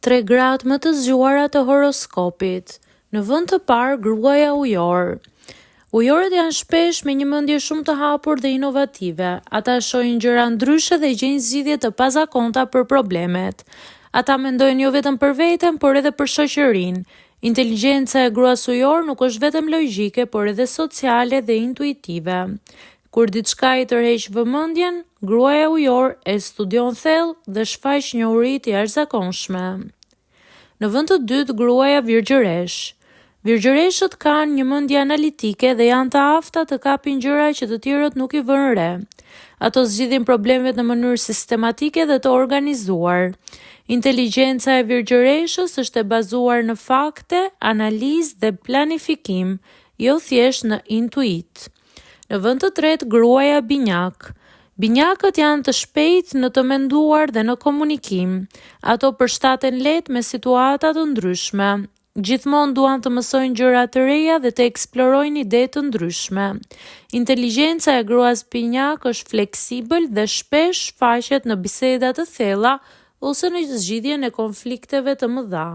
tre gratë më të zgjuara të horoskopit. Në vend të parë, gruaja ujor. Ujorët janë shpesh me një mendje shumë të hapur dhe inovative. Ata shohin gjëra ndryshe dhe gjejnë zgjidhje të pazakonta për problemet. Ata mendojnë jo vetëm për veten, por edhe për shoqërinë. Inteligjenca e gruas ujor nuk është vetëm logjike, por edhe sociale dhe intuitive. Kur diçka i tërheq vëmendjen, gruaja ujor e studion thellë dhe shfaq njohuri të jashtëzakonshme. Në vend të dytë, gruaja virgjëresh. Virgjëreshët kanë një mendje analitike dhe janë të afta të kapin gjëra që të tjerët nuk i vënë re. Ato zgjidhin problemet në mënyrë sistematike dhe të organizuar. Inteligjenca e virgjëreshës është e bazuar në fakte, analizë dhe planifikim, jo thjesht në intuit. Në vend të tretë, gruaja binjak. Binjakët janë të shpejtë në të menduar dhe në komunikim. Ato përshtaten lehtë me situata të ndryshme. Gjithmonë duan të mësojnë gjëra të reja dhe të eksplorojnë ide të ndryshme. Inteligjenca e gruas binjak është fleksibël dhe shpesh shfaqet në biseda të thella ose në zgjidhjen e konflikteve të mëdha.